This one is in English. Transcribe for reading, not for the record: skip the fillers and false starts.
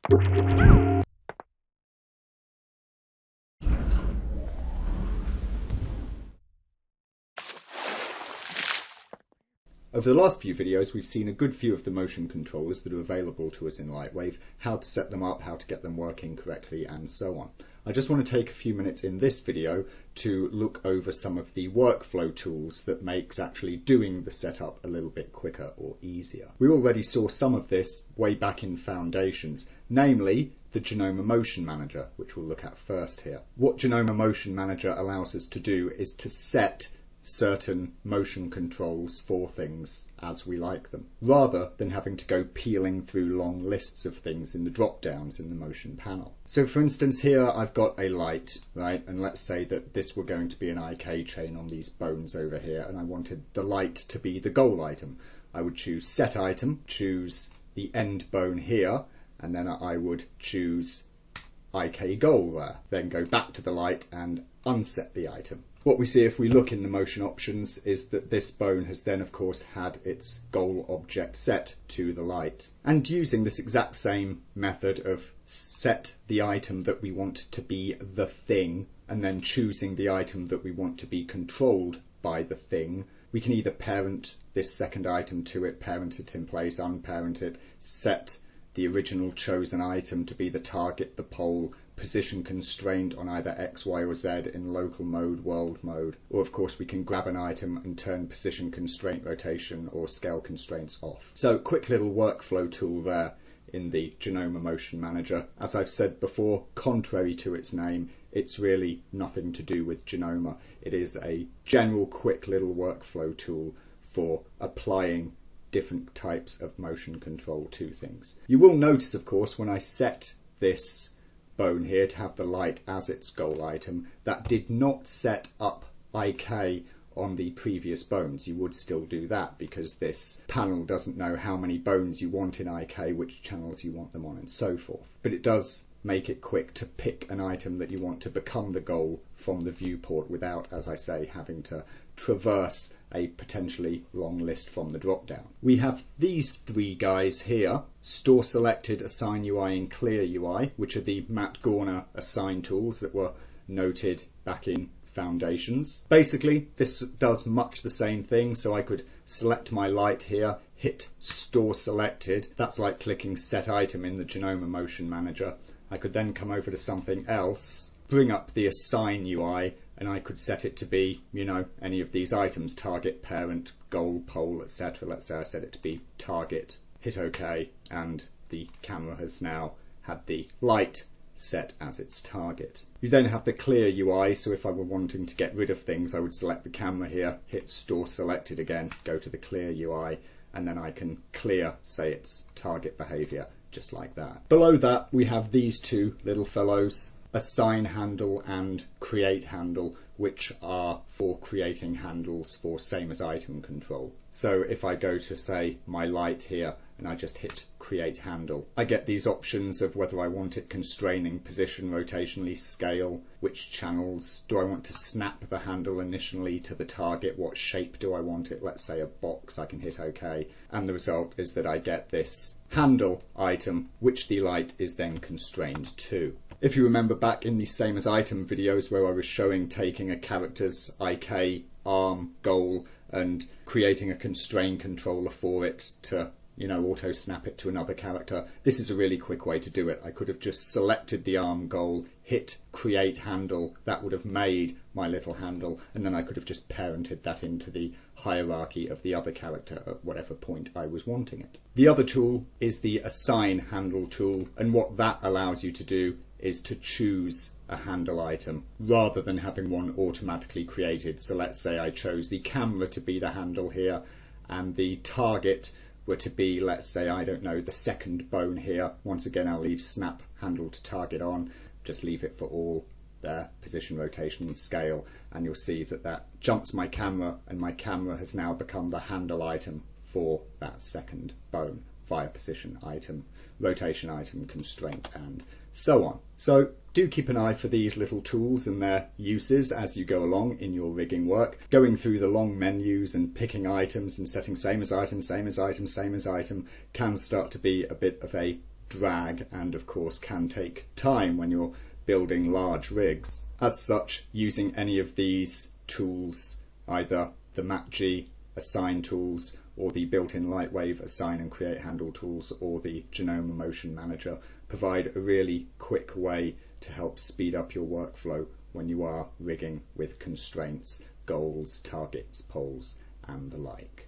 Over the last few videos, we've seen a good few of the motion controllers that are available to us in Lightwave, how to set them up, how to get them working correctly, and so on. I just want to take a few minutes in this video to look over some of the workflow tools that makes actually doing the setup a little bit quicker or easier. We already saw some of this way back in Foundations, namely the Genoma Motion Manager, which we'll look at first here. What Genoma Motion Manager allows us to do is to set certain motion controls for things as we like them, rather than having to go peeling through long lists of things in the drop downs in the motion panel. So for instance, here I've got a light, right, and let's say that this were going to be an IK chain on these bones over here, and I wanted the light to be the goal item. I would choose set item, choose the end bone here, and then I would choose IK goal there, then go back to the light and unset the item. What we see if we look in the motion options is that this bone has then of course had its goal object set to the light. And using this exact same method of set the item that we want to be the thing and then choosing the item that we want to be controlled by the thing, we can either parent this second item to it, parent it in place, unparent it, set the original chosen item to be the target, the pole, position constrained on either X, Y or Z in local mode, world mode, or of course we can grab an item and turn position constraint, rotation or scale constraints off. So quick little workflow tool there in the Genoma Motion Manager. As I've said before, contrary to its name, it's really nothing to do with Genoma. It is a general quick little workflow tool for applying different types of motion control to things. You will notice of course when I set this bone here to have the light as its goal item, that did not set up IK on the previous bones. You would still do that because this panel doesn't know how many bones you want in IK, which channels you want them on and so forth. But it does make it quick to pick an item that you want to become the goal from the viewport without, as I say, having to traverse a potentially long list from the drop down. We have these three guys here, Store Selected, Assign UI and Clear UI, which are the Matt Gorner assign tools that were noted back in Foundations. Basically, this does much the same thing, so I could select my light here, hit Store Selected, that's like clicking Set Item in the Genoma Motion Manager. I could then come over to something else, bring up the Assign UI, and I could set it to be, you know, any of these items, target, parent, goal, pole, etc. Let's say I set it to be target, hit OK, and the camera has now had the light set as its target. You then have the Clear UI, so if I were wanting to get rid of things, I would select the camera here, hit Store Selected again, go to the Clear UI, and then I can clear, say, its target behavior, just like that. Below that, we have these two little fellows, Assign Handle and Create Handle, which are for creating handles for same as item control. So if I go to, say, my light here and I just hit Create Handle, I get these options of whether I want it constraining, position, rotationally, scale, which channels, do I want to snap the handle initially to the target, what shape do I want it, let's say a box, I can hit OK, and the result is that I get this handle item which the light is then constrained to. If you remember back in the same as item videos where I was showing taking a character's IK, arm, goal and creating a constraint controller for it to, you know, auto snap it to another character, this is a really quick way to do it. I could have just selected the arm goal, hit Create Handle, that would have made my little handle, and then I could have just parented that into the hierarchy of the other character at whatever point I was wanting it. The other tool is the Assign Handle tool, and what that allows you to do is to choose a handle item rather than having one automatically created. So let's say I chose the camera to be the handle here and the target were to be, let's say, I don't know, the second bone here. Once again, I'll leave snap handle to target on, just leave it for all there, position, rotation and scale, and you'll see that that jumps my camera and my camera has now become the handle item for that second bone via position item, rotation item, constraint and so on. So do keep an eye for these little tools and their uses as you go along in your rigging work. Going through the long menus and picking items and setting same as item, same as item, same as item can start to be a bit of a drag and of course can take time when you're building large rigs. As such, using any of these tools, either the MapG assign tools or the built-in Lightwave assign and create handle tools or the Genoma Motion Manager, provide a really quick way to help speed up your workflow when you are rigging with constraints, goals, targets, poles and the like.